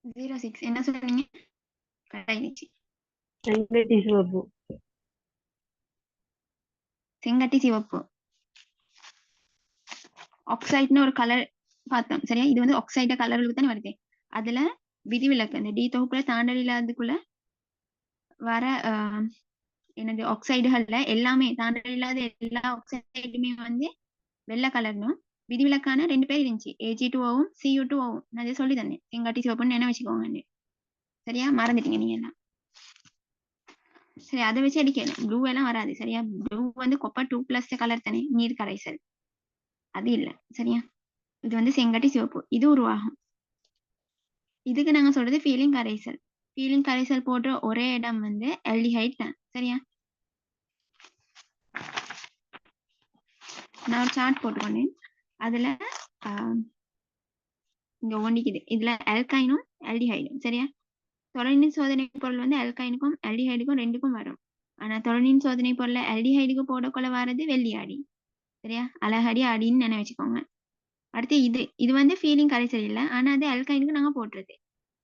06 என்ன சொன்னீங்க? கட்டாயிடுச்சு. செங்கட்டி சிவப்பு. செங்கட்டி சிவப்பு. ஆக்சைட்னு ஒரு கலர் பார்த்தோம் சரியா? இது வந்து ஆக்சைட கலருக்கு தானே வருது. அதுல விதிவிலக்கு அந்த டி தொகுப்புல தாண்டல் இல்லாததுக்குள்ள வர என்னது ஆக்சைடுகள்ல எல்லாமே தாண்டல் இல்லாத எல்லா ஆக்சைடுமே வந்து வெள்ளை கலர்னும் விதிவிலக்கான 2 பேர் இருந்துச்சு. Ag2O-வும் Cu2O-வும் நான் அதை சொல்லி தந்தேன். செங்காட்டி சிவப்புன்னு நினைவு வச்சுக்கோங்க. சரியா? மறந்துட்டீங்க நீங்க எல்லாம். சரி, அதை வச்சு அடிக்கணும். ப்ளூ எல்லாம் வராது சரியா? ப்ளூ வந்து கொப்பர் 2+ கலர் தானே, நீர் கரைசல். அது இல்ல சரியா? இது வந்து செங்கட்டி சிவப்பு. இது உருவாகும். இதுக்கு நாங்க சொல்றது ஃபீலிங் கரைசல். ஃபீலிங் கரைசல் போடுற ஒரே இடம் வந்து ஆல்டிஹைட் தான் சரியா? நான் ஒரு சார்ட் போட்டுக்கொண்டேன். அதுல இங்க ஒண்டிக்குது. இதுல ஆல்கைனும் ஆல்டிஹைடும் சரியா? தொலைநீர் சோதனை பொருள் வந்து ஆல்கைனுக்கும் ஆல்டிஹைடுக்கும் ரெண்டுக்கும் வரும். ஆனா தொலைநீர் சோதனை பொருள்ல ஆல்டிஹைடுக்கு போடக்குள்ள வர்றது வெள்ளியாடி சரியா? அழகடி அடின்னு நினைவு வச்சுக்கோங்க. அடுத்து இது வந்து ஃபீலிங் கரைசல் இல்ல, ஆனா அது ஆல்கைனுக்கு நாங்க போடுறது.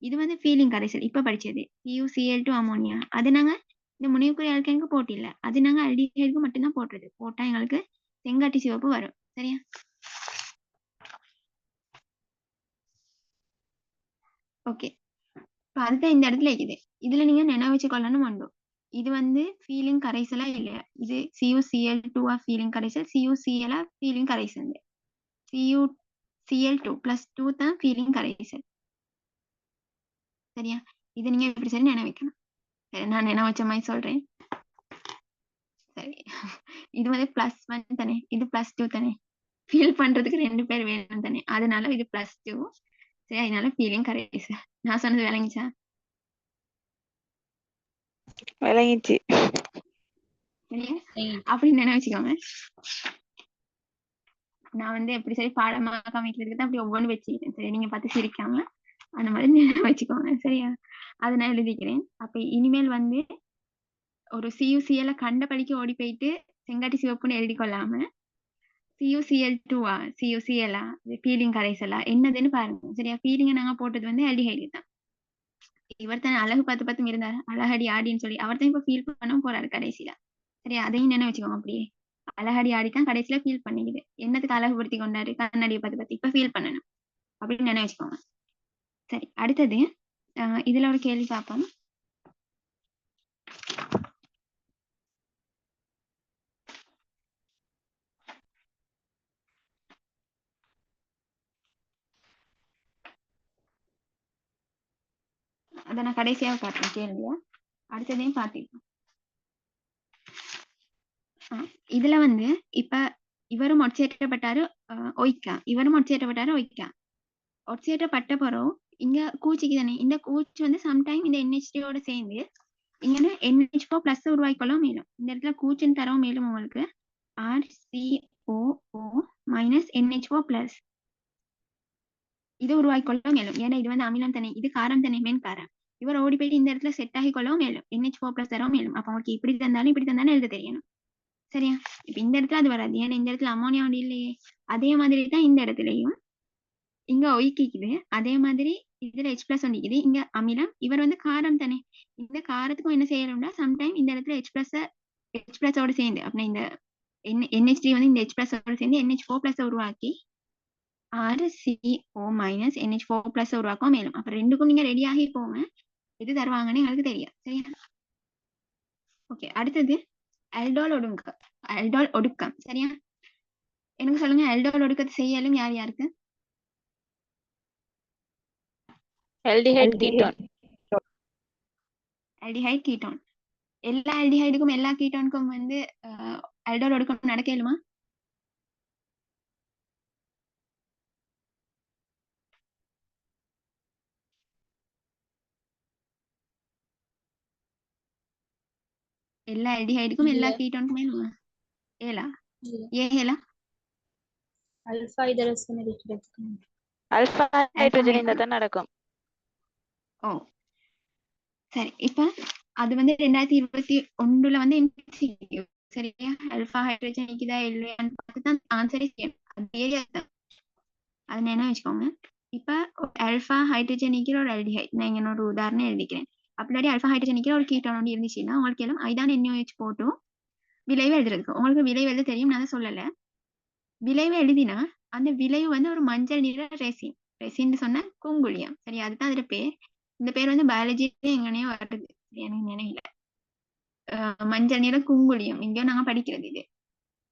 இது வந்து ஃபீலிங் கரைசல் இப்ப படிச்சது CuCl2 அமோனியா. அது நாங்க இந்த முனைவுக்குரிய ஆல்கைனுக்கு போட்டு இல்ல, அது நாங்க ஆல்டிஹைடுக்கு மட்டும்தான் போடுறது. போட்டா எங்களுக்கு செங்காட்டி சிவப்பு வரும் சரியா? ஓகே, இப்ப அதுதான் இந்த இடத்துல இருக்குது. இதுல நீங்க நினைவு வச்சுக்கொள்ளணும் உண்டு. இது வந்து ஃபீலிங் கரைசலா இல்லையா? இது CuCl2 ஃபீலிங் கரைசல், CuCl ஃபீலிங் கரைசல். CuCl2+2 தான் ஃபீலிங் கரைசல் சரியா? இது நீங்க இப்படி சரி நினைவு வைக்கணும். சரி, நான் நினைவு வச்ச மாதிரி சொல்றேன். சரி, இது வந்து +1 தானே, இது +2 தானே. ஃபீல் பண்றதுக்கு 2 பேர் வேணும் தானே, அதனால இது +2 சரி. அதனால ஃபீலிங் கரைசல். நான் சொன்னது விளங்கிச்சா? விளங்கிச்சு. சரியா? அப்படி நினைவு வச்சுக்கோங்க. நான் வந்து எப்படி சரி பாடமா காமிக்கிறதுக்கு தான் அப்படி ஒவ்வொன்று வச்சுக்கிறேன் சரி, நீங்க பார்த்து சிரிக்காம அந்த மாதிரி நினைவு வச்சுக்கோங்க சரியா? அதை நான் எழுதிக்கிறேன். அப்ப இனிமேல் வந்து ஒரு CuCl கண்டபடிக்கு ஓடி போயிட்டு செங்காட்டி சிவப்புன்னு எழுதி கொள்ளாம CuCl2 CuCl ஃபீலிங் கரைசலா என்னதுன்னு பாருங்க சரியா? ஃபீலிங்க நாங்க போட்டது வந்து ஆல்டிஹைடு தான். இவர் தானே அழகு பார்த்து இருந்தாரு, அழகடி ஆடின்னு சொல்லி. அவர் தான் இப்ப ஃபீல் பண்ண போறாரு கடைசியில சரியா? அதையும் நினைவு வச்சுக்கோங்க. அப்படியே அழகடி ஆடி தான் கடைசியில ஃபீல் பண்ணிக்குது. என்னத்துக்கு அழகுபடுத்தி கொண்டாரு? கண்ணாடியை பார்த்து இப்ப ஃபீல் பண்ணணும் அப்படின்னு நினைவு வச்சுக்கோங்க. சரி, அடுத்தது இதுல ஒரு கேள்வி பார்ப்போம். அதை நான் கடைசியாக காட்டுறேன் கேள்வியா. அடுத்ததையும் பார்த்திருக்கோம். இதுல வந்து இப்ப இவரும் ஒட்சியேற்றப்பட்டாரு ஒய்க்கா, இவரும் ஒட்சியேற்றப்பட்டாரு ஒய்க்கா. ஒட்சியேற்றப்பட்ட பிறகு இங்க கூச்சிக்கு தானே, இந்த கூச்சி வந்து சம்டைம் இந்த NH3யோட சேர்ந்து இங்க NH4+ உருவாக்கிக்கொள்ள மேலும். இந்த இடத்துல கூச்சின்னு தரவும் மேலும் உங்களுக்கு RCOO- NH4+. இது உருவாக்கிக்கொள்ள மேலும். ஏன்னா இது வந்து அமிலம் தானே, இது காரம் தானே, மென் காரம். இவர் ஓடி போயிட்டு இந்த இடத்துல செட் ஆகி கொள்ளவும் மேலும், NH4+ தரவும் மேலும். அப்ப உங்களுக்கு இப்படி தந்தாலும் எழுத தெரியணும் சரியா? இப்ப இந்த இடத்துல அது வராது, ஏன்னா இந்த இடத்துல அமோனியா ஒன்று இல்லையே. அதே மாதிரி தான் இந்த இடத்துலயும் இங்க ஒய்க்கிக்குது. அதே மாதிரி இதுல H+ ஒன்றிக்குது. இங்க அமிலம், இவர் வந்து காரம் தானே. இந்த காரத்துக்கும் என்ன செய்யணும்னா சம்டைம் இந்த இடத்துல H+ ஓட சேர்ந்து அப்படின்னா இந்த NH3 வந்து இந்த H+ ஓட சேர்ந்து NH4+ உருவாக்கி RCO- NH4+ உருவாக்கும் மேலும். அப்ப ரெண்டுக்கும் நீங்க ரெடி ஆகி போங்க, எது தருவாங்கன்னு எங்களுக்கு தெரியும் சரியா? ஓகே, அடுத்தது அல்டோல் ஒடுக்கம் சரியா? எனக்கு சொல்லுங்க, அல்டோல் ஒடுக்கத்தை செய்யலும் யார் யாருக்கு? Aldehyde ketone. Aldehyde ketone. எல்லா ஆல்டிஹைடுக்கும் எல்லா கீட்டோனுக்கும் வந்து அல்டோல் ஒடுக்கம் நடக்கலுமா? எல்லா ஆல்டிஹைடுக்கும் எல்லா கீட்டோனுக்கும் ஏலுமா? ஏலா? ஏலா? அல்பா ஹைட்ரஜன் இருக்கிறதுக்கு அல்பா ஹைட்ரஜன் இருந்தா தான் நடக்கும். ஓ சரி, இப்ப அது வந்து 2021 வந்து MCQ சரியா? அல்பா ஹைட்ரஜன் இருக்குதா இல்லையான்னு பார்த்து தான் ஆன்சரே செய்யணும். அது ஏரியா தான், அதை என்ன வச்சுக்கோங்க. இப்ப ஆல்பா ஹைட்ரஜன் நிக்கிற ஒரு ஆல்டிஹைட் நான் இங்க ஒரு உதாரணம் எழுதிக்கிறேன். அப்படி ஆல்பா ஹைட்ரஜன் நிக்கிற ஒரு கீட்டோன் ஒன்று இருந்துச்சுன்னா உங்களுக்கு எல்லாம் ஐதான் NaOH போட்டும் விளைவு எழுதுறதுக்கு உங்களுக்கு விளைவு எழுத தெரியும், நான் சொல்லல. விளைவு எழுதினா அந்த விளைவு வந்து ஒரு மஞ்சள் நிற ரெசின். ரெசின்னு சொன்னா குங்குளியம். சரி, அதுதான் அதோட பேர். இந்த பேர் வந்து பயாலஜில எங்கனையோ வருது, எனக்கு நினைவில்ல. மஞ்சள் நிற குங்குளியம் இங்கேயோ நாங்க படிக்கிறது, இது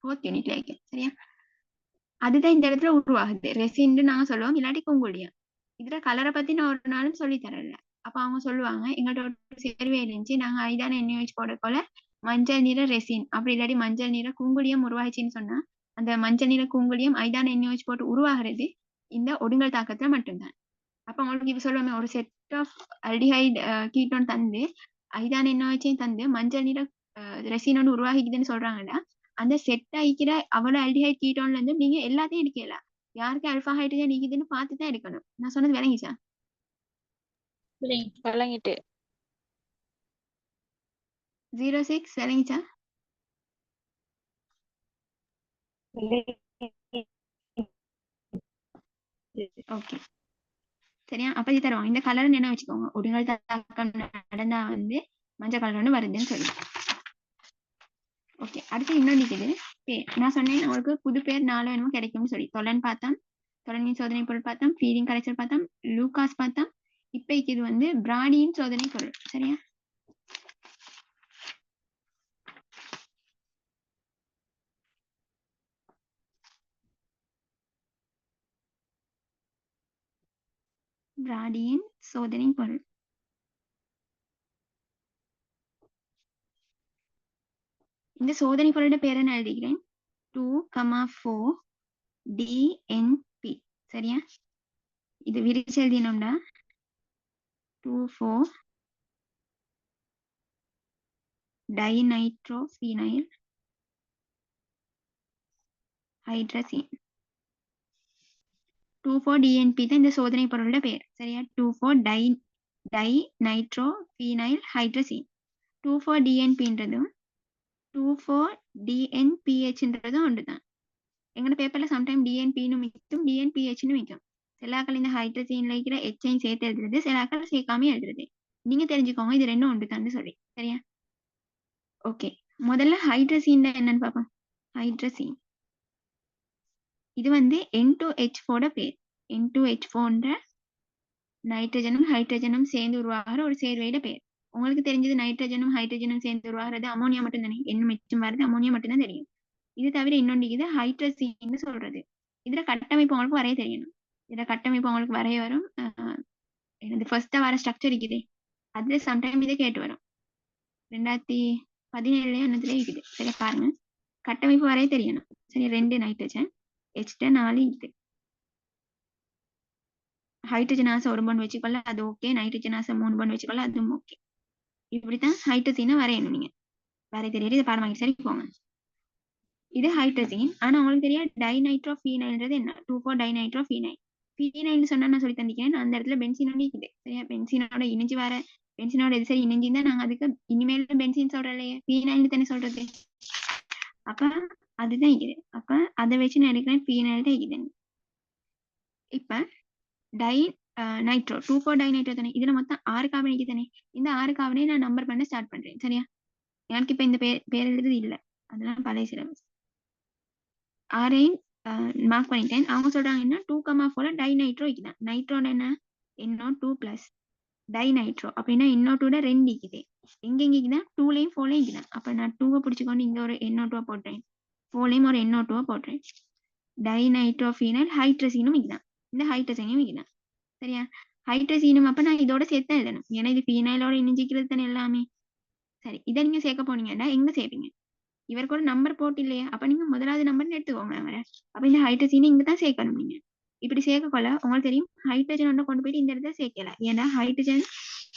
4th யூனிட்ல இருக்கு. சரியா, அதுதான் இந்த இடத்துல உருவாகுது. ரெசின்னு நாங்க சொல்லுவோம், இல்லாட்டி குங்குளியம். இதுல கலரை பத்தி நான் ஒரு நாளும் சொல்லி தரல. அப்ப அவங்க சொல்லுவாங்க, எங்கள்ட்ட ஒரு சேர்வே இருந்துச்சு, நாங்க ஐதான NaOH போடக்கொள்ள மஞ்சள் நிற ரெசின் அப்படி இல்லாட்டி மஞ்சள் நிற குங்குளியம் உருவாச்சுன்னு சொன்னா, அந்த மஞ்சள் நிற குங்குளியம் ஐதான NaOH போட்டு உருவாகிறது இந்த ஒடுங்கல் தாக்கத்துல மட்டும்தான். அப்ப உங்களுக்கு இப்ப சொல்லுவாங்க, ஒரு செட் ஆஃப் அல்டிஹைட் கீட்டோன் தந்து ஐதான NaOH தந்து மஞ்சள் நிற ரெசின் ஒன்று உருவாகிக்குதுன்னு சொல்றாங்கன்னா, அந்த செட் ஆகிக்கிற அவ்வளவு அல்டிஹைட் கீட்டோன்ல இருந்து நீங்க எல்லாத்தையும் எடுக்கலாம். யாருக்கு அல்பா ஹைட்ரஜன் நீக்குதுன்னு பார்த்து தான் எடுக்கணும். நான் சொன்னது விளங்கிச்சா? விளங்கிட்டு. விளங்கிட்டு. 06 விளங்கிச்சா? ஓகே, சரியா. அப்ப இது தருவாங்க, இந்த கலர் என்ன வச்சுக்கோங்க, ஒடுங்கல் தாக்கம் நடந்தா வந்து மஞ்சள் கலர் ஒன்று வருதுன்னு சொல்லி. ஓகே, அடுத்து இன்னொன்று இருக்குது. நான் சொன்னேன் உங்களுக்கு புது பேர் 4 என்னமோ கிடைக்கும்னு சொல்லி. தொலன் பார்த்தோம், தொலனின் சோதனை பொருள் பார்த்தோம், ஃபீரின் கரைச்சல் பார்த்தோம், லூகாஸ் பார்த்தோம். இப்ப இது வந்து பிராடியின் சோதனை பொருள். சரியா, பிராடியின் சோதனை பொருள். இந்த சோதனை பொருளோட பேரை நான் எழுதிக்கிறேன், 2,4 DNP. சரியா, இது விரிச்சு எழுதினோம்னா 2,4 டைநைட்ரோபீனைல் ஹைட்ரசீன். 2,4 DNP தான் இந்த சோதனை பொருளோட பேர். சரியா, 2,4 டைநைட்ரோபீனைல் ஹைட்ரசீன். 2,4 DNPன்றதும் 2,4 DNPHன்றதும் ஒன்றுதான். எங்களோட பேப்பர்ல சம்டைம் DNPன்னு மிக்கும், DNPHன்னு மிக்கும். சிலாக்கள் இந்த ஹைட்ரசீன்ல இருக்கிற எச்சையும் சேர்த்து எழுதுறது, சிலாக்கள் சேர்க்காம எழுதுறது. நீங்க தெரிஞ்சுக்கோங்க, இது ரெண்டும் ஒன்றுதான்னு சொல்லி. சரியா, ஓகே. முதல்ல ஹைட்ரசீன் என்னன்னு பார்ப்போம். ஹைட்ரசீன் இது வந்து N2H4 பேர். N2H4ன்ற நைட்ரஜனும் ஹைட்ரஜனும் சேர்ந்து உருவாகிற ஒரு சேர்வையில பேர். உங்களுக்கு தெரிஞ்சது நைட்ரஜனும் ஹைட்ரஜனும் சேர்ந்து உருவாகிறது அமோனியா மட்டும் தானே, N மிச்சம் வருது அமோனியா மட்டும் தான் தெரியும். இது தவிர இன்னொன்று இது ஹைட்ரசீன் சொல்றது. இதுல கட்டமைப்பு உங்களுக்கு வரைய தெரியணும். இதுல கட்டமைப்பு உங்களுக்கு வரைய வரும். இது ஃபர்ஸ்டா வர ஸ்ட்ரக்சர் இருக்குது, அதுல சம்டைம் இதை கேட்டு வரும். 2017 என்னதுல இருக்குது. சரி பாருங்க, கட்டமைப்பு வரைய தெரியணும். சரி, 2 நைட்ரஜன் H 4 இது ஹைட்ரஜன் ஆசை 1 பண்ட் வச்சுக்கொள்ள அது ஓகே, நைட்ரஜன் ஆசை 3 பண்ட் வச்சுக்கொள்ள அதுவும் ஓகே. இப்படித்தான் ஹைட்ரசீனை வரையணும். நீங்க வரைய தெரியாது, இதை பாடமாக்கி சரி போங்க. இது ஹைட்ரசீன். ஆனா உங்களுக்கு தெரியாது டைநைட்ரோபீனைல்ன்றது என்ன. 2,4 டைநைட்ரோபீனைல். ஃபீனைல்னு சொன்னா நான் சொல்லி தந்திக்கிறேன், அந்த இடத்துல பென்சீன் ஒன்று இருக்குது. சரியா, பென்சீனோட இணைஞ்சு வர பென்சீனோட இது சரி இணைஞ்சிருந்தா நாங்க அதுக்கு இனிமேல் பென்சீன் சொல்றலையே, ஃபீனைல்னு தானே சொல்றது. அப்ப அதுதான் இது. அப்ப அதை வச்சு நான் எடுக்கிறேன் ஃபீனைல் தான் இது. இப்ப டை நைட்ரோ 2,4 டைநைட்ரோ தானே, இதுல மொத்தம் 6 கார்பன் தானே. இந்த 6 கார்பனை நான் நம்பர் பண்ண ஸ்டார்ட் பண்றேன். சரியா, எனக்கு இப்ப இந்த பேர் எழுதுறது இல்ல, அதெல்லாம் பழைய சிலபஸ். 6ஐயும் மார்க் பண்ணிட்டேன். அவங்க சொல்றாங்க என்ன 2,4 டைநைட்ரோ இருக்குதான். நைட்ரோட என்ன NO2 பிளஸ் டைநைட்ரோ அப்படின்னா NO2 2 இருக்குது. எங்க இருக்குதான் 2லையும் 4லையும் இருக்குதான். அப்ப நான் 2வை பிடிச்சிக்கொண்டு இங்க ஒரு NO2 போடுறேன், 4லையும் ஒரு NO2 போடுறேன். டைநைட்ரோபீனைல் ஹைட்ரசீனும் இருக்குதான், இந்த ஹைட்ரசீனும் இருக்குதான். சரியா, ஹைட்ரசீனும் அப்ப நான் இதோட சேர்த்து எழுதணும், ஏன்னா இது ஃபீனைலோட இணைஞ்சிக்கிறது தானே எல்லாமே. சரி, இதை நீங்க சேர்க்க போனீங்கன்னா எங்க சேர்ப்பீங்க, இவருக்கு ஒரு நம்பர் போட்டு இல்லையா, அப்ப நீங்க முதலாவது நம்பர் எடுத்துக்கோங்க அவரை. அப்ப இந்த ஹைட்ரசீனை இங்க தான் சேர்க்கணும். நீங்க இப்படி சேர்க்கக்கொள்ள உங்களுக்கு தெரியும் ஹைட்ரஜன் ஒன்றை கொண்டு போயிட்டு இந்த இடத்துல சேர்க்கல, ஏன்னா ஹைட்ரஜன்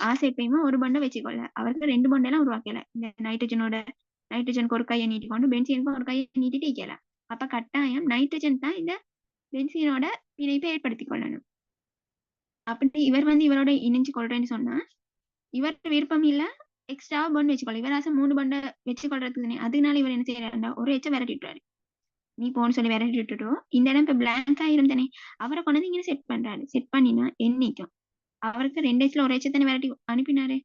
ஆசை எப்பயுமே ஒரு பண்டை வச்சுக்கொள்ள, அவருக்கு 2 பண்டெல்லாம் உருவாக்கல. இந்த நைட்ரஜனுக்கு ஒரு கையை நீட்டிக்கொண்டு பென்சீனுக்கு ஒரு கையை நீட்டிட்டு வைக்கல. அப்ப கட்டாயம் நைட்ரஜன் தான் இந்த பென்சீனோட பிணைப்பை ஏற்படுத்தி கொள்ளணும். அப்படி இவர் வந்து இவரோட இணைஞ்சு கொள்றேன்னு சொன்னா இவருக்கு விருப்பம் இல்ல, எக்ஸ்ட்ரா பண்ட் வச்சுக்கொள்ள, இவர் ஆசை 3 பண்டை வச்சுக்கொள்றதுக்கு. அதனால இவர் என்ன செய்யறாருன்னா ஒரு எச்ச விரட்டிட்டுறாரு. நீ போன்னு சொல்லி விரட்டி விட்டுட்டோ இந்த இடம் இப்ப பிளாங்கா இருந்தானே அவரை கொண்டு வந்து இங்க செட் பண்றாரு செட் பண்ணினா என்னைக்கும் அவருக்கு 2 எச்ல ஒரு எச்ச தானே விரட்டி அனுப்பினாரு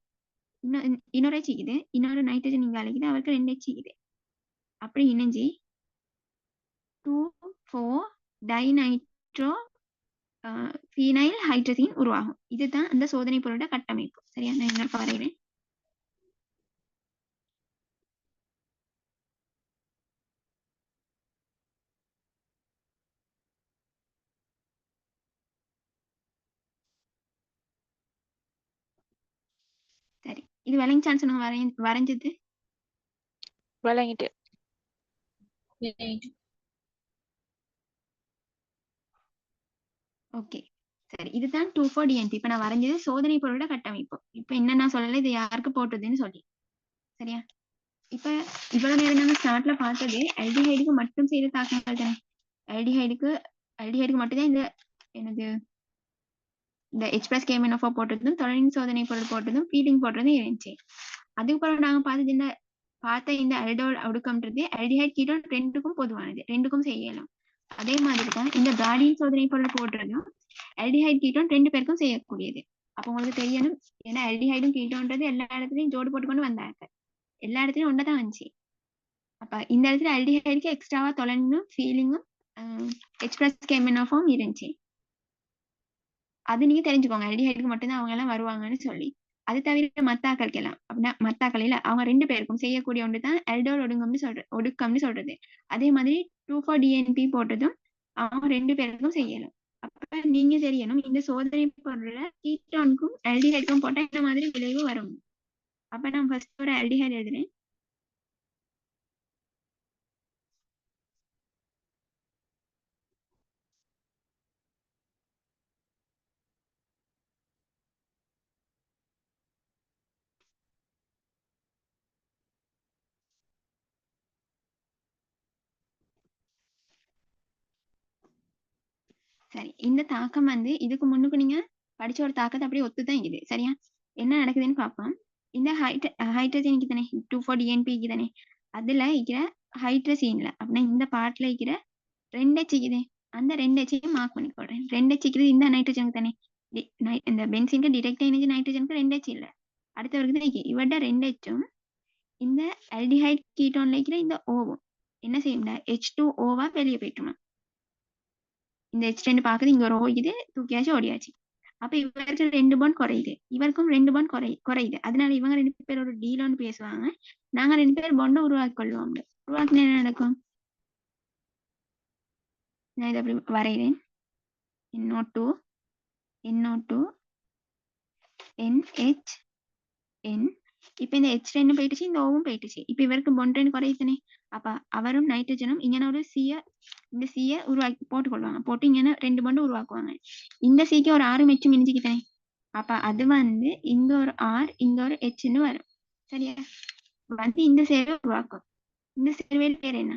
இன்னொரு எச்சிக்குது இன்னொரு நைட்ரஜன் இங்க அழைக்குது அவருக்கு 2 எச்சிக்குது அப்படி இணைஞ்சி 2,4 டைநைட்ரோ ஃபீனைல் ஹைட்ரஜன் உருவாகும் இதுதான் அந்த சோதனை பொருளோட கட்டமைப்பு சரியா நான் இன்னொரு வரைகிறேன் சரி இது விளங்கிச்சான்னு சொன்னாங்க வரைஞ்சது விளங்கிட்டு. ஓகே சரி இதுதான் 2,4 டிஎன்பி இப்ப நான் வரைஞ்சது சோதனை பொருளோட கட்டமைப்பு இப்ப என்ன நான் சொல்லல இது யாருக்கு போட்டதுன்னு சொல்லி சரியா இப்ப இவ்வளவு நேரம் நாங்க ஸ்டார்ட்ல பார்த்தது ஆல்டிஹைடுக்கு மட்டும் செய்த தாக்கங்கள் தானே ஆல்டிஹைடுக்கு மட்டும்தான் இந்த எனது இந்த H+ KMNO4 போட்டதும் தொழில் சோதனை பொருள் போட்டதும் ஃபீடிங் போட்டதும் இருந்துச்சு அதுக்கப்புறம் நாங்க பார்த்த இந்த அல்டோல் ஒடுக்கம்ன்றது ஆல்டிஹைட் கீட்டோன் ரெண்டுக்கும் பொதுவானது ரெண்டுக்கும் செய்யலாம் அதே மாதிரி தான் இந்த கார்டியன் சோதனை பொருள் போடுறதும் ஆல்டிஹைட் கீட்டோன் 2 பேருக்கும் செய்யக்கூடியது அப்ப உங்களுக்கு தெரியணும் ஏன்னா ஆல்டிஹைடும் கீட்டோன்றது எல்லா இடத்துலயும் ஜோடு போட்டுக்கொண்டு வந்தாங்க எல்லா இடத்துலயும் ஒன்றதான் வந்துச்சு அப்ப இந்த இடத்துல ஆல்டிஹைடுக்கு எக்ஸ்ட்ராவா தொலைனும் ஃபீலிங்கும் H+ KMNO4 இருந்துச்சு அது நீங்க தெரிஞ்சுக்கோங்க ஆல்டிஹைடுக்கு மட்டும்தான் அவங்க எல்லாம் வருவாங்கன்னு சொல்லி அது தவிர மத்தாக்களுக்கு எல்லாம் அப்படின்னா மத்தாக்களில அவங்க 2 பேருக்கும் செய்யக்கூடிய ஒன்றுதான் ஆல்டோல் ஒடுக்கம்னு சொல்றது அதே மாதிரி 2,4 டிஎன்பி போட்டதும் அவங்க 2 பேருக்கும் செய்யலாம் அப்ப நீங்க தெரியணும் இந்த சோதனை பொருள்ல கீட்டோனுக்கும் ஆல்டிஹைடுக்கும் போட்டா இந்த மாதிரி விளைவு வரும் அப்ப நான் ஃபர்ஸ்ட் ஒரு ஆல்டிஹைடு எழுதுறேன் சரி இந்த தாக்கம் இதுக்கு முன்னுக்கு நீங்க படிச்ச ஒரு தாக்கத்தை அப்படியே ஒத்துதான் இருக்குது சரியா என்ன நடக்குதுன்னு பார்ப்போம் இந்த ஹைட்ரஜனுக்கு தானே 2,4 டிஎன்பிக்கு தானே அதுல இருக்கிற ஹைட்ரசீன்ல அப்படின்னா இந்த பார்ட்ல இருக்கிற 2 எச்சிக்குதே அந்த 2 எச்சையும் மார்க் பண்ணி போடுறேன் 2 எச்சிக்கிறது இந்த நைட்ரஜனுக்கு தானே இந்த பென்சினுக்கு டிரெக்டா இணைஞ்சு நைட்ரஜனுக்கு 2 எச் இல்ல அடுத்தவருக்கு தான் இவட 2 எச்சும் இந்த ஆல்டிஹைட் கீட்டோன்ல இருக்கிற இந்த ஓவும் என்ன செய்யும்டா H2O வெளியே போயிட்டுமா இந்த H2 பாக்குது இங்க ஒரு O இது தூக்கியாச்சு ஓடியாச்சு அப்ப இவருக்கு 2 பாண்ட் குறையுது இவருக்கும் 2 பாண்ட் குறையுது அதனால இவங்க 2 பேரோட டீலோன்னு பேசுவாங்க நாங்க 2 பேர் பாண்டை உருவாக்கி கொள்வோம் உருவாக்கினா என்ன நடக்கும் நான் இதை அப்படி வரைகிறேன் NO2 NO2 NHN இப்ப இந்த H2 போயிட்டுச்சு இந்த ஓவும் போயிட்டுச்சு இப்ப இவருக்கு பாண்ட் குறையுதுனே அப்ப அவரும் நைட்ரஜனும் இங்க ஒரு இந்த C உருவாக்கி போட்டுக்கொள்வாங்க போட்டு இங்க 2 பாண்டு உருவாக்குவாங்க இந்த Cக்கு ஒரு 6 மெச்சும் மிஞ்சிக்கிட்டேன் அப்ப அது இங்க ஒரு R இங்க ஒரு Hன்னு வரும் சரியா இந்த சேர்வை உருவாக்கும் இந்த சேர்வையில் பேர் என்ன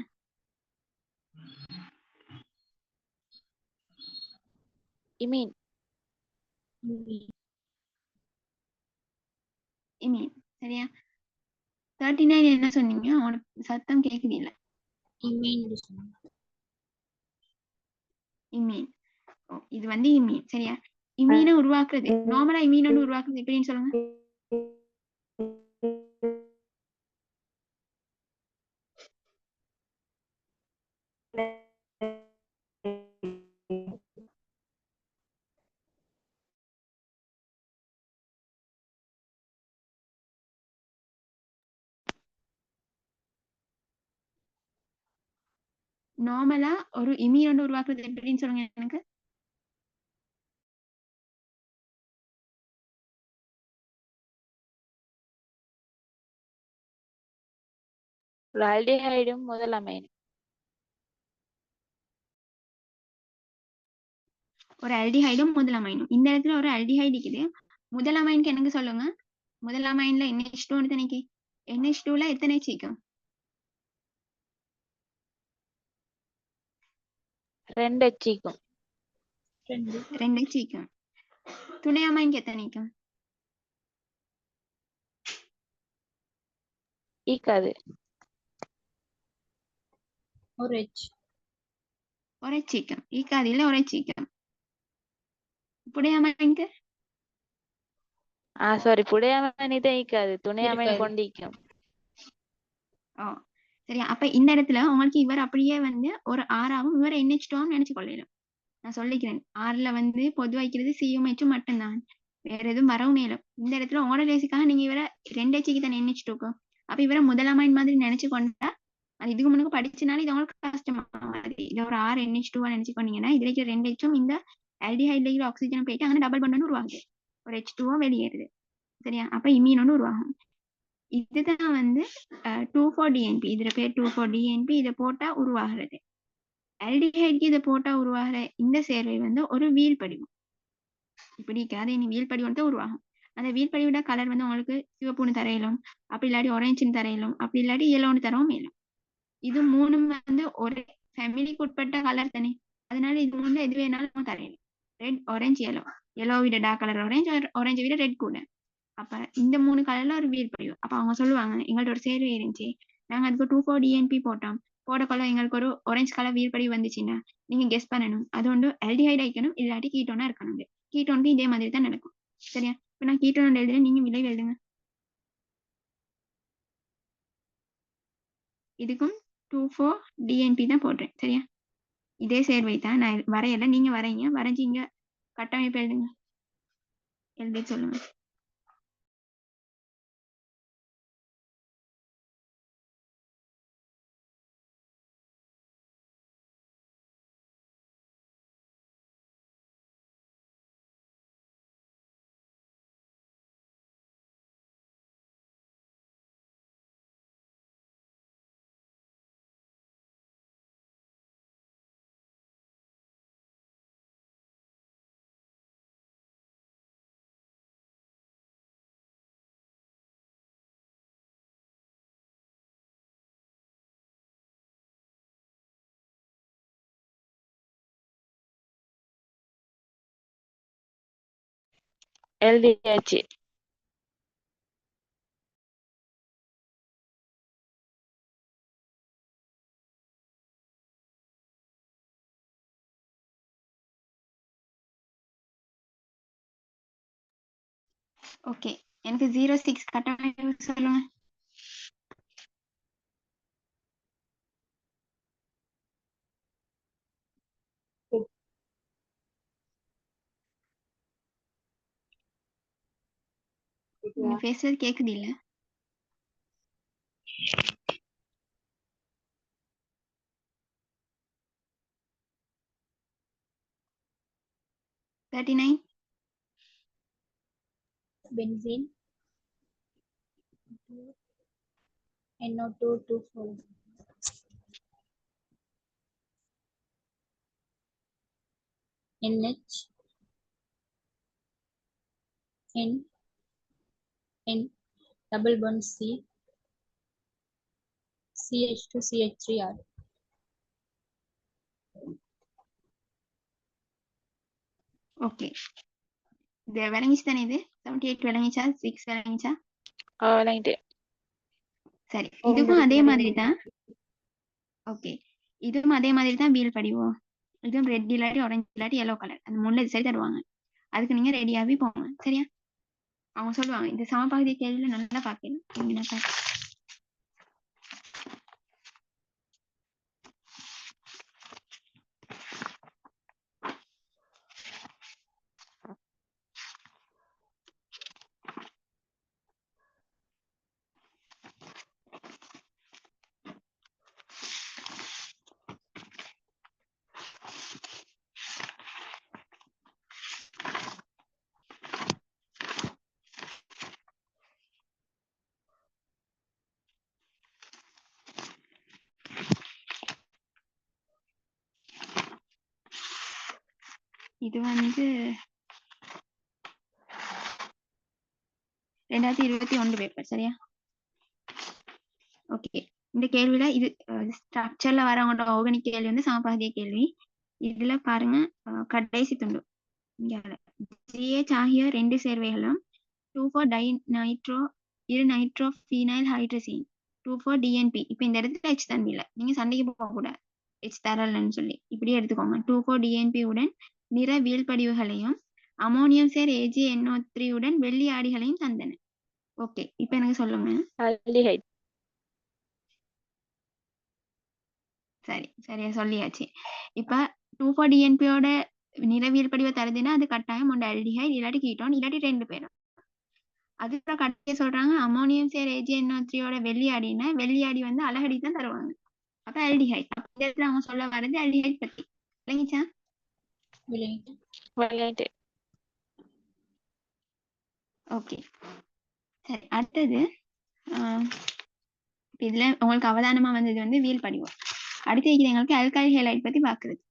இமீன். இமீன் சரியா 39 என்ன சொன்னீங்க அவனோட சத்தம் கேக்குது இல்ல இமீன் இது இமீன் சரியா இமீனை உருவாக்குறது நார்மலா இமீன் உருவாக்குறது எப்படின்னு சொல்லுங்க நார்மலா ஒரு இமீன் உருவாக்குறது எப்படின்னு சொல்லுங்க எனக்கு ஒரு ஆல்டிஹைடும் முதல் அமைன். ஒரு ஆல்டிஹைடும் முதல் அமைனும் இந்த இடத்துல ஒரு ஆல்டிஹைடு இருக்குது முதல் அமைனுக்கு எனக்கு சொல்லுங்க முதல் அமைன்ல NH2 எத்தனைக்கு NH2ல எத்தனை சீக்கும் 2 எச்சிக்கும் 2 சீக்கும் துணை அமைனுக்கு எத்தனைக்கும் ஈக்காது ஒரு H உரைச்சிக்கும் ஈக்காதியில உரைச்சிக்கும் புடையாம இங்க சாரி புடையாமணி தான் ஈக்காது துணையாமணி இருக்காது. கொண்டிக்கும். ஓ சரியா அப்ப இந்த இடத்துல உங்களுக்கு இவர் அப்படியே வந்து ஒரு ஆறாவும் இவர் NH2 நினைச்சு கொள்ளலாம். நான் சொல்லிக்கிறேன் ஆறுல வந்து பொது வைக்கிறது CMH மட்டும்தான் வேற எதுவும் வரவும் மேலும் இந்த இடத்துல உங்களோட லேசிக்காக நீங்க இவரை 2 ஹெச்சுக்கு தானே NH2க்கும் அப்ப இவரை முதலாமாயின் மாதிரி நினைச்சு கொண்டா அது இதுக்கு முன்னுக்கு படிச்சனால இது உங்களுக்கு கஷ்டமாகாது. இது ஒரு 6 NH2 நினைச்சு கொண்டீங்கன்னா இதுல இருக்கிற 2 ஹெச்சும் இந்த ஆல்டிஹைட்ல இருக்கிற ஆக்சிஜன் போயிட்டு அங்கே டபுள் பண்ணு உருவாகுது ஒரு H2 வெளியேறுது சரியா அப்ப இமீன் ஒன்று உருவாகும். இதுதான் வந்து 2,4-DNP இதுல பேர் 2,4-DNP இதை போட்டா உருவாகிறது. ஆல்டிஹைட்க்கு இதை போட்டா உருவாகிற இந்த சேர்வை வந்து ஒரு வீல் படிவம் இப்படி அதை நீ வீல் படிவம் தான் உருவாகும். அந்த வீல் படிவோட கலர் வந்து உங்களுக்கு சிவப்புன்னு தரையிலும் அப்படி இல்லாட்டி ஒரேஞ்சுன்னு தரையிலும் அப்படி இல்லாட்டி எல்லோன்னு தரவும் மேலும் இது மூணும் வந்து ஒரு ஃபேமிலிக்கு உட்பட்ட கலர் தானே அதனால இது மூணுல எது வேணாலும் தரையிலும் ரெட் ஆரஞ்சு எல்லோ விட டார்க் கலர் ஆரஞ்சு விட ரெட் கூட அப்ப இந்த 3 கலர்ல ஒரு வீல் படிவம் அப்ப அவங்க சொல்லுவாங்க எங்கள்ட்ட ஒரு சேர்வை இருந்துச்சு நாங்க அதுக்கு 2,4-DNP போட்டோம் போடக்கொள்ள எங்களுக்கு ஒரு ஆரஞ்சு கலர் வீல் படிவு வந்துச்சுன்னா நீங்க கெஸ் பண்ணணும் அது ஒன்று ஆல்டிஹைட் ஆயிக்கணும் இல்லாட்டி கீட்டோனா இருக்கணும் கீட்டோனுக்கு இதே மாதிரி தான் நடக்கும் சரியா இப்ப நான் கீட்டோன் எழுதுறேன் நீங்க விலை எழுதுங்க. இதுக்கும் 2,4-DNP தான் போடுறேன் சரியா இதே சேர்வை தான் நான் வரையல நீங்க வரைங்க வரைஞ்சி இங்க கட்டமைப்பு எழுதுங்க எழுதி சொல்லுங்க. எழுதியாச்சு. ஓகே எனக்கு 06 கட்டமைப்பு சொல்லுங்க. நீங்க பேசுறது கேக்குது இல்ல? Benzene NO2 2,4 NH N N double bond C CH2 CH3R okay இது விளங்கிச்சு தானே இது 78 விளங்கிச்சா 6 விளங்கிச்சா விளங்கிட்டு. சரி இதுவும் அதே மாதிரி தான். ஓகே இதுவும் அதே மாதிரி தான் வீல் படிவோம் இதுவும் ரெட் இல்லாட்டி ஆரஞ்சு இல்லாட்டி எல்லோ கலர் அந்த 3 சரி தருவாங்க அதுக்கு நீங்க ரெடியாவே போங்க சரியா அவங்க சொல்லுவாங்க இந்த சமபகுதி கேள்வியில நல்லா பாக்கணும். இது வந்து 2021 பேப்பர் சரியா ஓகே இந்த கேள்வியில இது ஸ்ட்ரக்சர்ல வரவங்களோட ஆர்கானிக் கேள்வி வந்து சமபகுதிய கேள்வி இதுல பாருங்க கடைசி துண்டு இங்க GH ஆகிய 2 சேர்வைகளும் 2,4-டைநைட்ரோ இரு நைட்ரோபீனைல் ஹைட்ரசீன் 2,4-DNP இப்ப இந்த இடத்துல H தன்மை இல்ல நீங்க சண்டைக்கு போக கூடாது H தரலன்னு சொல்லி இப்படி எடுத்துக்கோங்க. 2,4-DNP உடன் நிற வீழ்படிவுகளையும் அமோனியம் சேர் AgNO3 உடன் வெள்ளி ஆடிகளையும் தந்தன. ஓகே, இப்ப எனக்கு சொல்லுங்க. ஆல்டிஹைட். சரி, சரியா சொல்லியாச்சு. இப்ப 2,4-DNPயோட நிறவியல் படிவை தருதுன்னா அது கட்டாயம் ஒன்று ஆல்டிஹைட் இல்லாட்டி கீட்டோன் இல்லாட்டி 2 பேரும். அதுக்கப்புறம் கடைசியா சொல்றாங்க அமோனியம் சேர் AgNO3யோட வெள்ளி ஆடினா வெள்ளி ஆடி வந்து அலகடி தான் தருவாங்க. அப்ப ஆல்டிஹைட். அப்ப இந்த இடத்துல அவங்க சொல்ல வர்றது ஆல்டிஹைட் பத்தி. விளங்கிச்சா? விளங்கிட்டு விளையாட்டு. ஓகே, சரி. அடுத்தது இதுல உங்களுக்கு அவதானமா வந்தது வந்து வீல் படிவம். அடுத்து எங்களுக்கு ஆல்கைல் ஹேலைட் பத்தி பாக்குறது.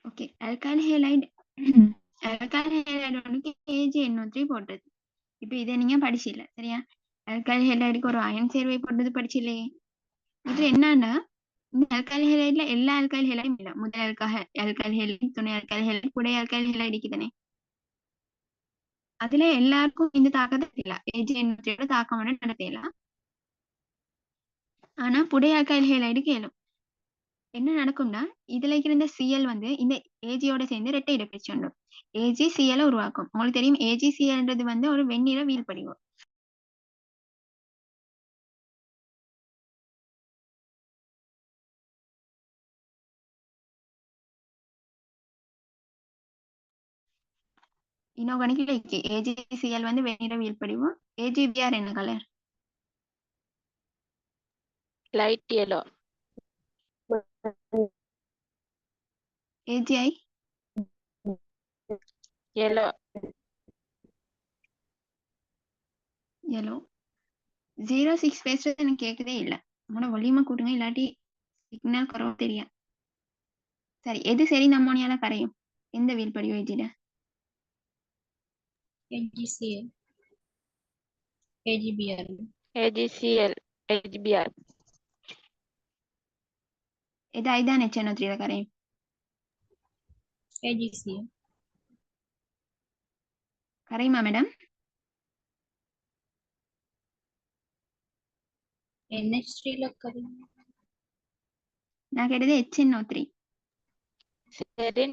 ஓகே, ஆல்கைல் ஹேலைட் வந்து AgNO3 போட்டது. இப்ப இதை நீங்க படிச்சில்ல, சரியா? ஆல்கைல் ஹேலைடுக்கு ஒரு அயன் சேர்வை போட்டது படிச்சில்லையே. இது என்னன்னா இந்த ஆல்கைல் ஹேலைட்ல எல்லா ஆல்கைல் ஹேலைடும் இல்ல. முதல் ஆல்கைல் ஹேலைட், துணை ஆல்கைல் ஹேலைட், புடை ஆல்கைல் ஹேலைட் இருக்குதானே. அதுல எல்லாருக்கும் இந்த தாக்கத்தை தெரியல. AgNO3யோட தாக்கம் வந்து நடத்தலாம். ஆனா புடை ஆல்கைல் ஹேலைடுக்கு இயலும். என்ன நடக்கும்னா இதுல இருக்கிற Cl வந்து இந்த Agயோட சேர்ந்து இரட்டை இடப்பெயர்ச்சி உண்டு. AgCl உருவாக்கும். உங்களுக்கு தெரியும் AgClன்றது வந்து ஒரு வெண்ணிற வீழ்படிவு. இனோர்கானிக் AgCl வந்து வெண்ணிற வீழ்படிவு. AgBr என்ன colour? Light yellow. AgI yellow. yellow. 06 பேசுறது எனக்கு கேட்கவே இல்லை. உங்களோட வலிமை கூட்டுங்க, இல்லாட்டி சிக்னல் குறவு தெரியும். சரி, எது சரி அம்மோனியால கரையும்? எந்த வீழ்படிவு ஏஜிட? AgCl AgBr AgCl AgBr. எது ஐதான் HNO3ல கரையும்? AgCl கரையுமா madam? NH3 ல கரையும். நான் கேட்டது HNO3. சரி,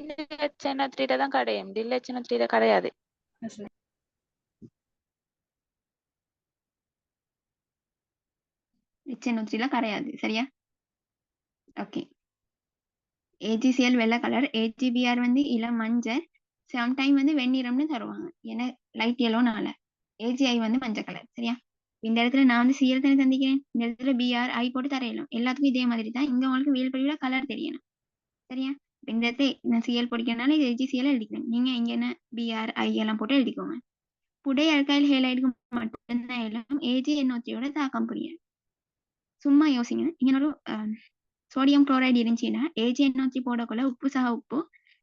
HNO3 தான் கரையும். HNO3 கரையாது. HNO3ல கரையாது, சரியா? ஓகே. AgCl வெள்ளை கலர், AgBr வந்து இளம் மஞ்சள், சம்டைம் வந்து வெண்ணிறம்னு தருவாங்க. ஏன்னா லைட் yellowனால. AgI வந்து மஞ்சள் கலர், சரியா? இந்த இடத்துல நான் வந்து Cl தானே சந்திக்கிறேன். இந்த இடத்துல Br I போட்டு தரையலாம். எல்லாத்துக்கும் இதே மாதிரி தான். இங்க உங்களுக்கு வீழ்படிவுல கலர் தெரியணும், சரியா? இந்த இடத்துல நான் Cl பொடிக்கிறதுனால இது AgCl எழுதிக்கிறேன். நீங்க இங்க என்ன Br I எல்லாம் போட்டு எழுதிக்கோங்க. புடை ஆல்கைல் ஹேலைடுக்கு மட்டும்தான் எல்லாம் AgNO3யோட தாக்கம் புரியும். சும்மா யோசிங்க. இங்க ஒரு சோடியம் குளோரைடு இருந்துச்சுன்னா AgNO3 போடக்குள்ள உப்பு சக உப்பு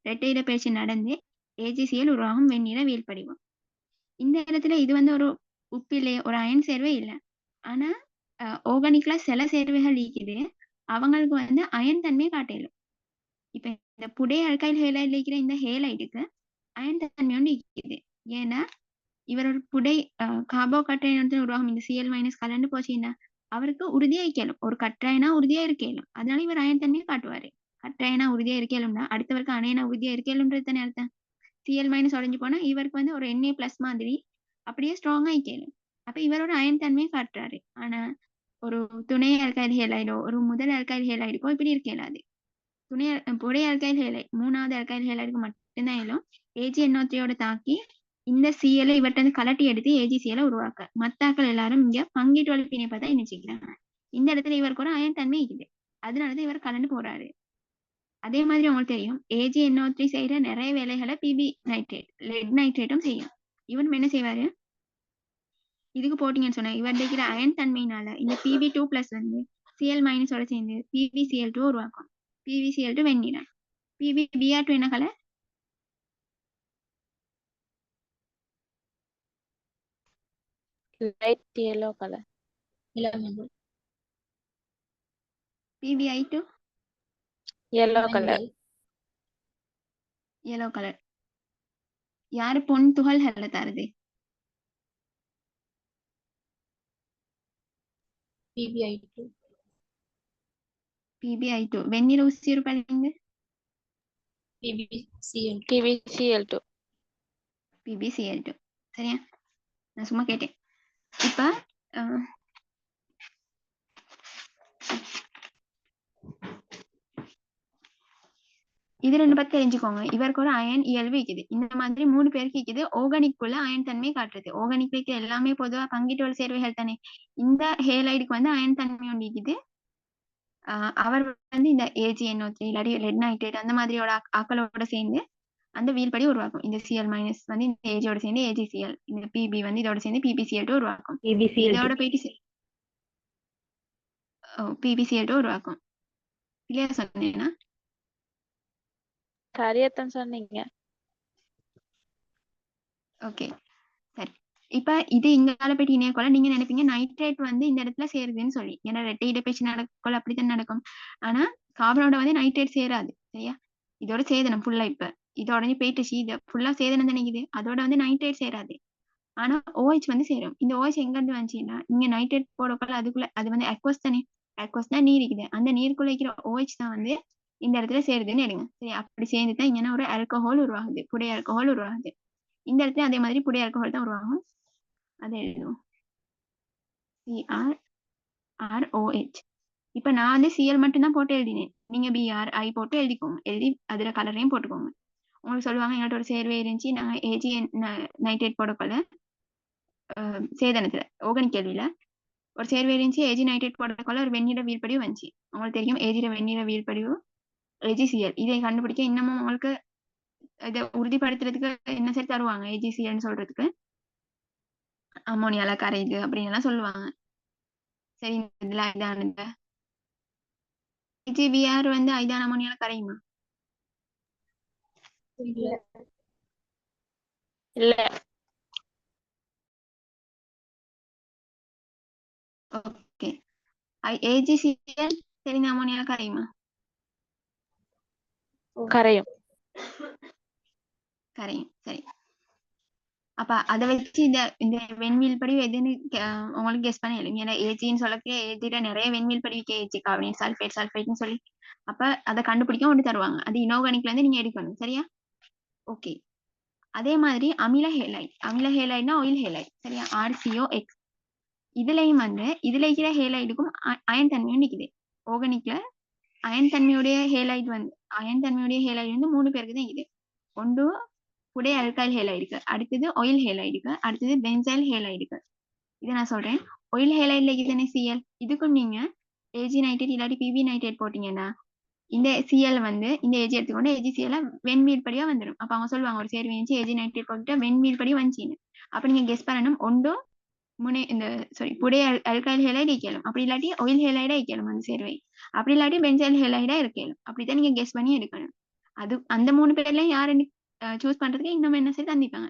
இரட்டை இடப்பெயர்ச்சி நடந்து AgCl உருவாகும் வெண்ணிற வீழ்படிவம். இந்த இடத்துல இது வந்து ஒரு உப்பிலே ஒரு அயன் சேர்வே இல்லை. ஆனா ஆர்கானிக்ல சில சேர்வைகள் இருக்குது, அவங்களுக்கு வந்து அயன் தன்மையை காட்டலும். இப்ப இந்த புடை ஆல்கைல் ஹேலைட்ல இருக்கிற இந்த ஹேலைடுக்கு அயன் தன்மை ஒன்று இருக்குது. ஏன்னா இவர் ஒரு புடை கார்போகட்டைன் உருவாகும் இந்த Cl- கலந்து போச்சுன்னா அவருக்கு உறுதியா இருக்கலும். ஒரு கற்றாயனா உறுதியா இருக்கலும். அதனால இவர் அயன் தன்மையை காட்டுவாரு. கற்றாயனா உறுதியா இருக்கலும்னா அடுத்தவருக்கு அணையனா உறுதியா இருக்கலும்ன்றது தானே அர்த்தம். Cl- உடைஞ்சு போனா இவருக்கு வந்து ஒரு Na+ மாதிரி அப்படியே ஸ்ட்ராங்கா இருக்கலும். அப்ப இவரோட அயன் தன்மையை காட்டுறாரு. ஆனா ஒரு துணை ஆல்கைல் ஹேலைடோ ஒரு முதல் ஆல்கைல் ஹேலைடுக்கோ இப்படி இருக்கலாது. புடை ஆல்கைல் ஹேலைட் மூணாவது ஆல்கைல் ஹேலைடுக்கு மட்டும்தான் எல்லாம் AgNO3யோட தாக்கி இந்த Cl இவர்கிட்ட கலட்டி எடுத்து AgCl உருவாக்க. மத்தாக்கள் எல்லாரும் இங்க பங்கீட்டு வலிப்பினை பார்த்தா நினைச்சுக்கிறாங்க. இந்த இடத்துல இவருக்கு ஒரு அயன் தன்மை இருக்குது. அதனாலதான் இவர் கலந்து போறாரு. அதே மாதிரி உங்களுக்கு தெரியும் AgNO3 செய்யற நிறைய வேலைகளை PB நைட்ரேட் லெட் நைட்ரேட்டும் செய்யும். இவன் என்ன செய்வாரு? இதுக்கு போட்டீங்கன்னு சொன்னா இவர் இருக்கிற அயன் தன்மையினால இந்த Pb2+ வந்து Cl- ஓட சேர்ந்து PbCl2 உருவாக்கும். PbCl2 வெண்ணிறம். PbBr2 என்ன colour? Light yellow color. இளமஞ்சள் PbI2 yellow color. மஞ்சள். yellow color. யாரு பொன் துகள்கள்ல தருது? PbI2. PbI2 வெண்ணிற உசிறு படிங்க. PbCl2. PbCl2. PbCl2 சரியா? நான் சும்மா கேட்டேன். இப்ப இது ரெண்டு பத்தி தெரிஞ்சுக்கோங்க. இவருக்கு ஒரு அயன் இயல்பு இருக்குது. இந்த மாதிரி 3 பேருக்கு இருக்குது. ஆர்கானிக்குள்ள அயன் தன்மை காட்டுறது. ஆர்கானிக்ல எல்லாமே பொதுவா பங்கீட்டு சேர்வைகள் தானே. இந்த ஹேலைடுக்கு வந்து அயன் தன்மை ஒன்று இருக்குது. அவர் வந்து இந்த AgNO3 இல்லாட்டி லெட் நைட்ரேட் அந்த மாதிரியோட ஆக்களோட சேர்ந்து அந்த வீழ்படி உருவாக்கும். இந்த Cl- வந்து இந்த Agயோட சேர்ந்து AgCl, இந்த Pb வந்து இதோட சேர்ந்து PbCl2 உருவாக்கும். இதோட போயிட்டு PbCl2 உருவாக்கும். இல்லையா சொன்னேன்னா? சரியாத்தான் சொன்னீங்க. ஓகே சரி. இப்ப இது இங்கால போயிட்டு இணையக்கொள்ள நீங்க நினைப்பீங்க நைட்ரேட் வந்து இந்த இடத்துல சேருதுன்னு சொல்லி. ஏன்னா ரெட்டை இடப்பெயர்ச்சி நடக்கல அப்படித்தான் நடக்கும். ஆனா கார்பனோட வந்து நைட்ரேட் சேராது சரியா? இதோட சேதனம் ஃபுல்லா இப்ப இதோட போயிட்டுச்சு. இது ஃபுல்லா சேதனம் நினைக்குது. அதோட வந்து நைட்ரேட் சேராது. ஆனா OH வந்து சேரும். இந்த OH எங்க இருந்து வந்துச்சுன்னா நீங்க நைட்ரேட் போடக்குள்ள அதுக்குள்ள அது வந்து அக்வஸ் தானே. அக்வஸ் தான் நீர் இருக்குது. அந்த நீருக்குள்ள இருக்கிற OH தான் வந்து இந்த இடத்துல சேருதுன்னு எடுங்க சரி. அப்படி சேர்ந்துதான் இங்கன்னா ஒரு ஆல்கஹால் உருவாகுது. புடை ஆல்கஹால் உருவாகுது. இந்த இடத்துல அதே மாதிரி புடை ஆல்கஹால் தான் உருவாகும். அதை எழுதுவோம் CrROH. இப்ப நான் வந்து Cl மட்டும்தான் போட்டு எழுதினேன். நீங்க BrI போட்டு எழுதிக்கோங்க. எழுதி அதுல கலரையும் போட்டுக்கோங்க. உங்களுக்கு சொல்லுவாங்க எங்கள்கிட்ட ஒரு சேர்வே இருந்துச்சு நாங்க Ag நைட்ரேட் போடக்கொள்ள சேதனத்துல ஆர்கானிக் கேள்வியில ஒரு சேர்வே இருந்துச்சு. Ag நைட்ரேட் போடக்கொள்ள ஒரு வெண்ணிற வீழ்படிவு வந்துச்சு. உங்களுக்கு தெரியும் Ag வெண்ணிற வீழ்படிவு AgCl. இதை கண்டுபிடிக்க இன்னமும் உங்களுக்கு இதை உறுதிப்படுத்துறதுக்கு என்ன சரி தருவாங்க. AgClன்னு சொல்றதுக்கு அமோனியால கரையுது அப்படின்னு எல்லாம் சொல்லுவாங்க. சரி இதுல இதானது AgBr வந்து ஐதான அமோனியால கரையுமா? இல்ல. இல்ல. ஓகே. AgCl தெரிந்த அமோனியால கரையுமா? கரையும். கரையும் சரி. அப்ப அதை வச்சு இந்த வெண்மீல் படிவு எதுன்னு உங்களுக்கு கெஸ் பண்ண இயலும். ஏன்னா ஏஜின்னு சொல்லக்க ஏஜில நிறைய வெண்மீல் படிவுக்கு ஏஜி கார்பனேட் சல்ஃபேட்னு சொல்லி அப்ப அதை கண்டுபிடிக்க ஒன்று தருவாங்க. அது இனோர்கானிக்ல இருந்து நீங்க எடுக்கணும் சரியா? ஓகே. அதே மாதிரி அமில ஹேலைட்னா ஆயில் ஹேலைட் சரியா? RCOX. இதுலயும் வந்து இதுல இருக்கிற ஹேலைடுக்கும் அயன் தன்மையும் நிக்குது. ஆர்கானிக்ல அயன் தன்மையுடைய ஹேலைட் வந்து 3 பேருக்கு தான் இது. ஒன்று புடை அல்கைல் ஹேலைடுக்கு, அடுத்தது ஆயில் ஹேலைடுக்கு, அடுத்தது பென்சைல் ஹேலைடுக்கு. இதை நான் சொல்றேன். ஆயில் ஹேலைட்ல இதுதானே Cl. இதுக்கும் நீங்க Ag நைட்ரேட் இல்லாட்டி Pb நைட்ரேட் போட்டீங்கன்னா இந்த Cl வந்து இந்த Ag எடுத்துக்கொண்டு AgCl வெண்மீள் படியா வந்துடும். அப்ப அவங்க சொல்லுவாங்க ஒரு சேர்வை Ag நைட்ரேட் போட்டுட்டு வெண்மீள் படி வந்துச்சின்னு. அப்ப நீங்க கெஸ் பண்ணணும் ஒன்று புடை அல்கைல் ஹேலைட் ஈக்கலும், அப்படி இல்லாட்டி ஆயில் ஹேலைடா ஈக்கலும் அந்த சேர்வை, அப்படி இல்லாட்டி பென்சைல் ஹேலைடா இருக்கலும். அப்படித்தான் நீங்க கெஸ் பண்ணி எடுக்கணும். அது அந்த 3 பேர்ல யாருன்னு சூஸ் பண்றதுக்கு இன்னும் என்ன சரி தந்திப்பாங்க.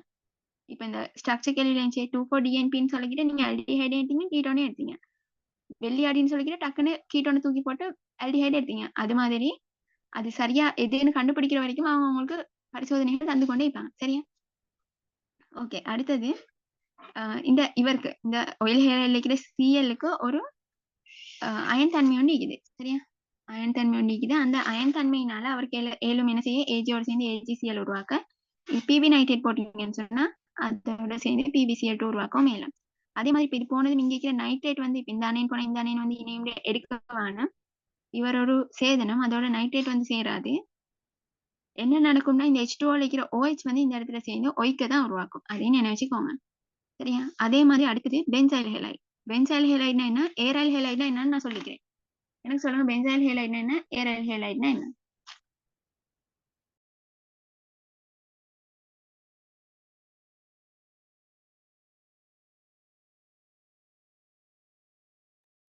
இப்ப இந்த ஸ்ட்ரக்சர் கேள்வியில 2,4-DNPன்னு சொல்லிக்கிட்டு நீங்க ஆல்டிஹைட் எடுத்தீங்க, கீட்டோனே எடுத்தீங்க. வெள்ளியாடின்னு சொல்லிக்கிட்டு டக்குன்னு கீட்டோனை தூக்கி போட்டு ஆல்டிஹைட் எடுத்தீங்க. அது மாதிரி அது சரியா எதுன்னு கண்டுபிடிக்கிற வரைக்கும் அவங்க உங்களுக்கு பரிசோதனைகள் தந்து கொண்டே இருப்பாங்க சரியா? ஓகே. அடுத்தது இந்த இவருக்கு இந்த ஆயில் ஹேலைட்ல இருக்கிற Clக்கு ஒரு அயன் தன்மை ஒன்று இருக்குது சரியா? அயன் தன்மை ஒன்று இருக்குது. அந்த அயன் தன்மையினால அவருக்கு ஏழும் என்ன செய்ய ஏஜியோட சேர்ந்து AgCl உருவாக்க, Pb நைட்ரேட் போட்டீங்கன்னு சொன்னா அதோட சேர்ந்து PbCl2 உருவாக்க மேலும். அதே மாதிரி இப்ப இது போனது நீங்க இருக்கிற நைட்ரேட் வந்து இப்ப இந்த அணைன் போன இந்த அணைன் வந்து இணையும் எடுக்கவான இவர் ஒரு சேதனம். அதோட நைட்ரேட் வந்து சேராது. என்ன நடக்கும்னா இந்த H2O இருக்கிற OH வந்து இந்த இடத்துல சேர்ந்து ஒய்க்க தான் உருவாக்கும். அதையும் நினைச்சுக்கோங்க சரியா? அதே மாதிரி அடுத்தது பென்சைல் ஹேலைட். பென்சைல் ஹேலைட்னா என்ன, ஏரைல் ஹேலைட்னா என்னன்னு நான் சொல்லிக்கிறேன். எனக்கு சொல்லுங்க பென்சைல் ஹேலைட்னா என்ன, ஏரைல் ஹேலைட்னா என்ன?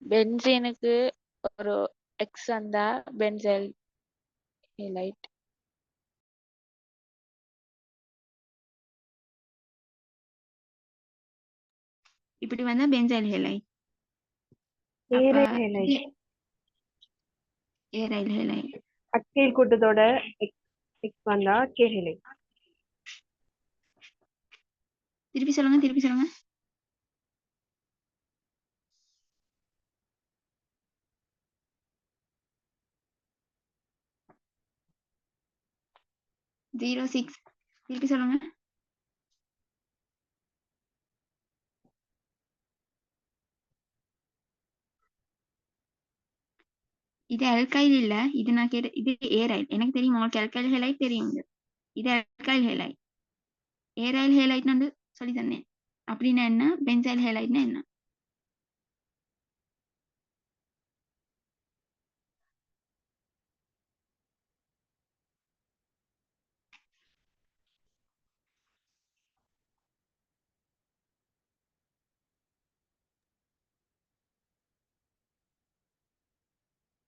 பென்சீனுக்கு ஒரு X வந்தா பென்சைல் ஹேலைட். இப்படி வந்தா பென்சைல் ஹேலைட். ஏரைல் ஹேலைட். அக்கைல் கூட்டத்தோட எக்ஸ் வந்தா கேஹலை. திருப்பி சொல்லுங்க. Zero six. திருப்பி சொல்லுங்க. இது அல்கைல் இல்ல. இது நான் கேட்ட இது ஏரைல். எனக்கு தெரியும் உங்களுக்கு அல்கைல் ஹேலைட் தெரியும். இது அல்கைல் ஹேலைட். ஏரைல் ஹேலைட் வந்து சொல்லி தந்தேன். அப்படின்னா என்ன? பென்சைல் ஹேலைட்னா என்ன?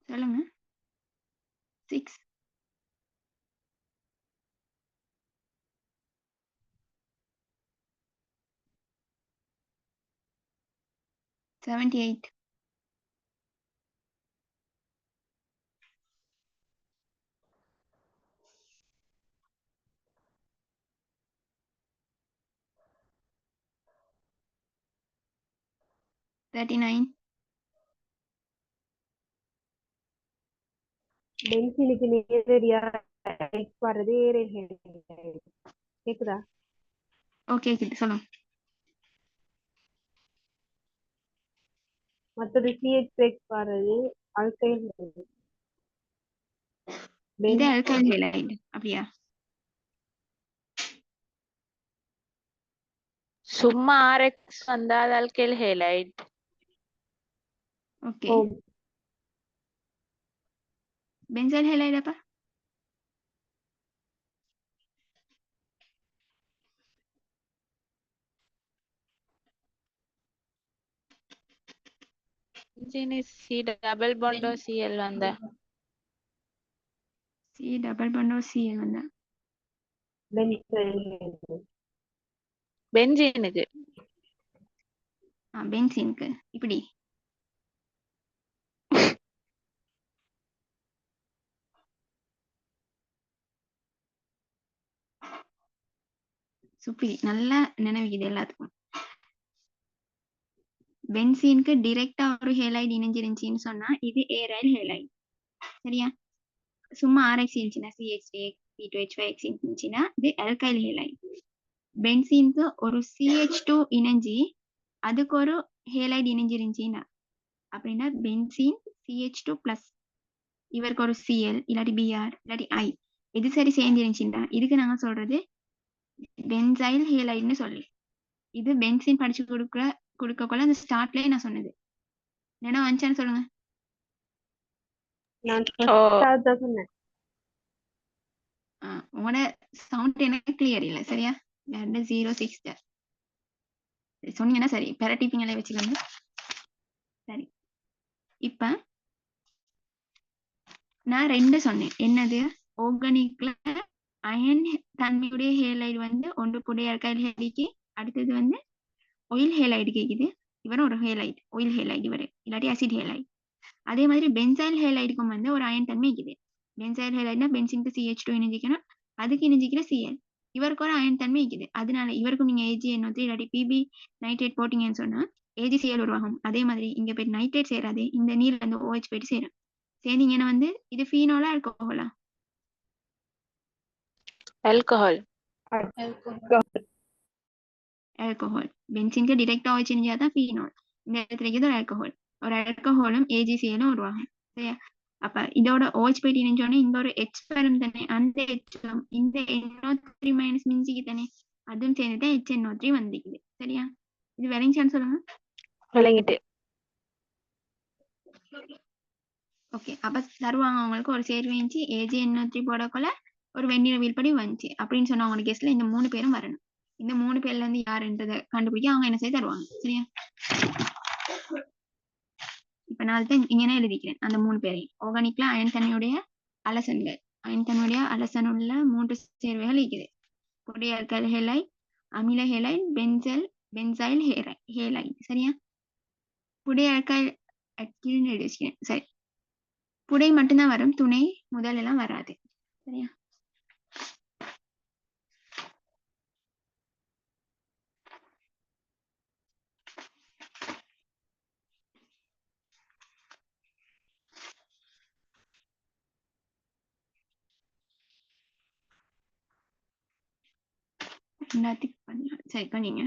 சொல்லுங்க. 6. 78. $39. பென்சீனுக்கு நேரடியா எக்ஸ் வர்றது ஏரைல் ஹேலை. கேக்குதா? ஓகே சொல்லுங்க. மற்றது சிஹெச் வர்றது அல்கைல் ஹேலை. இது அல்கைல் ஹேலைட். அப்படியா? சும்மா ஆர்எக்ஸ் வந்தால் alkyl halide. Okay. Benzyl halide அப்ப? பென்சீன் சி டபுள் பாண்டோ சிஎல் வந்தா சி டபுள் பாண்டோ சிஎல் வந்தா பென்சீனுக்கு பென்சீனுக்கு இப்படி சுப்பி நல்லா நினைவுக்குது எல்லாத்துக்கும். பென்சீனுக்கு டைரக்டா ஒரு ஹேலைட் இணைஞ்சிருந்துச்சின்னு சொன்னா இது ஏரைல் ஹேலைட். சரியா? சும்மா RX இருந்துச்சுன்னா CH3 P2H5X இருந்துச்சுன்னா இது அல்கைல் ஹேலைட். பென்சீனுக்கு ஒரு CH2 இணைஞ்சி அதுக்கு ஒரு ஹேலைட் இணைஞ்சிருந்துச்சின்னா அப்படின்னா பென்சீன் CH2 பிளஸ் இவருக்கு ஒரு Cl இல்லாட்டி Br இல்லாட்டி I இது சரி சேர்ந்துருந்துச்சுன்னா இதுக்கு நாங்க சொல்றது பென்சைல் ஹேலைட்னு சொல்லி. இது பென்சீன் படிச்சு கொடுக்கக்குள்ள அந்த ஸ்டார்ட்லயே நான் சொன்னது. என்ன வந்துச்சான்னு சொல்லுங்க. உங்களோட சவுண்ட் எனக்கு கிளியர் இல்ல. சரியா? 06 சொன்னீங்கன்னா சரி. பெரட்டிப்பிங்களே வச்சுக்கோங்க. சரி, இப்ப நான் 2 சொன்னேன். என்னது? ஆர்கானிக்ல அயன் தன்மையுடைய ஹேலைட் வந்து ஒன்று புடைய அல்கைல் ஹேலைக்கு, அடுத்தது வந்து ஆயில் ஹேலைடு கேக்குது. இவரும் ஒரு ஹேலைட், ஆயில் ஹேலைட் இவரு இல்லாட்டி அசிட் ஹேலைட். அதே மாதிரி பென்சைல் ஹேலைடுக்கும் வந்து ஒரு அயன் தன்மை இருக்குது. பென்சைல் ஹேலைட்னா பென்சினுக்கு CH2 இணைஞ்சிக்கணும், அதுக்கு இணைஞ்சிக்கிற Cl. இவருக்கு ஒரு அயன் தன்மை இருக்குது. அதனால இவருக்கும் நீங்க AgNO3 இல்லாட்டி PB நைட்ரேட் போட்டீங்கன்னு சொன்னா AgCl உருவாகும். அதே மாதிரி இங்க போய் நைட்ரேட் சேராது, இந்த நீர்ல இருந்து OH போயிட்டு சேரும். சேர்ந்தீங்கன்னா வந்து இது ஃபீனோலா ஆல்கஹாலா? ஆல்கஹால். ஆல்கஹால். பென்சீனுக்கு டைரக்டா OH இணைஞ்சாதான் ஃபீனோல். இந்த இடத்துல இருக்குது ஒரு ஆல்கஹால். ஒரு ஆல்கஹாலும் AgCl உருவாகும். சரியா? அப்ப இதோட OH போயிட்டு இணைஞ்சோடனே இங்க ஒரு H வரும் தானே, அந்த H இந்த NO3 மைனஸ் மிஞ்சிக்கு தானே, அதுவும் சேர்ந்துதான் HNO3 வந்துக்குது. சரியா? இது விளைஞ்சான்னு சொல்லுங்க. விளங்கிட்டு. ஓகே, அப்ப தருவாங்க உங்களுக்கு ஒரு சேர்வு இருந்துச்சு, AgNO3 போடக்குள்ள ஒரு வெண்ணிற வீழ்படி வந்துச்சு அப்படின்னு சொன்னா உங்களுக்கு கெஸ்ட்ல இந்த 3 பேரும் வரணும். இந்த 3 பேர்ல இருந்து யாருன்றதை கண்டுபிடிக்க அவங்க என்ன செய்ய தருவாங்க. சரியா? இப்ப நான் அதுதான் இங்கே எழுதிக்கிறேன் அந்த 3 பேரையும். ஆர்கானிக்ல அயன் தன்மையுடைய அலசன்கள், அயன் தன்மையுடைய அலசன் உள்ள 3 சேர்வைகள் இருக்குது. புடைய அல்கைல் ஹேலைட், அமில ஹேலைட், பென்சைல் ஹேலைட். சரியா? புடைய அல்கைல் எழுதி வச்சுக்கிறேன். சரி, புடை மட்டும்தான் வரும், துணை முதல் எல்லாம் வராது. சரியா? சரி பண்ணிங்க.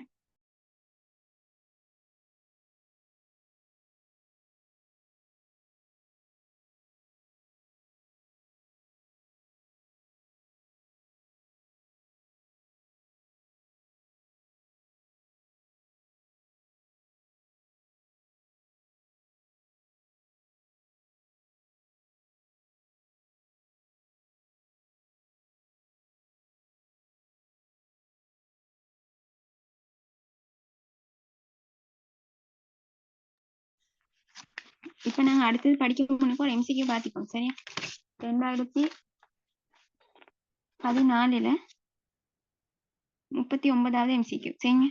இப்ப நாங்க அடுத்தது படிக்க முன்னுக்கு ஒரு எம்சிக்யூ பாத்துப்போம். சரியா? 2014 39வது எம்சிக்யூ சரிங்க.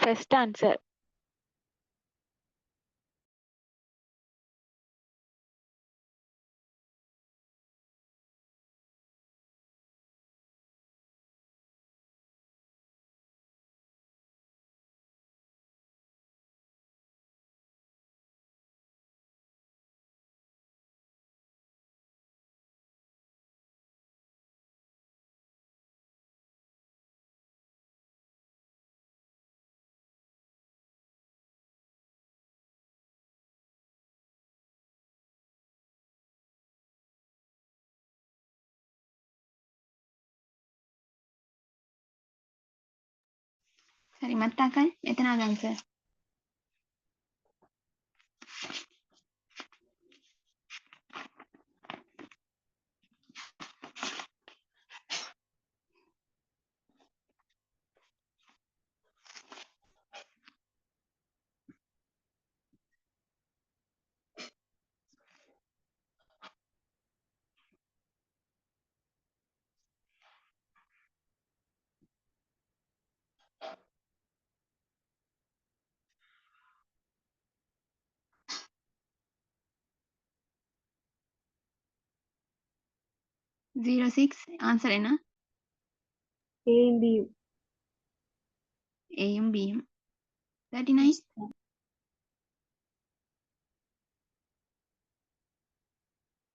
First answer. சரி, மத்தாக்கள் எத்தனாவது ஆன்சர்? ஜீரோ சிக்ஸ் ஆன்சர் என்ன? ஏயும் பியும் ஏயும் பியும். 39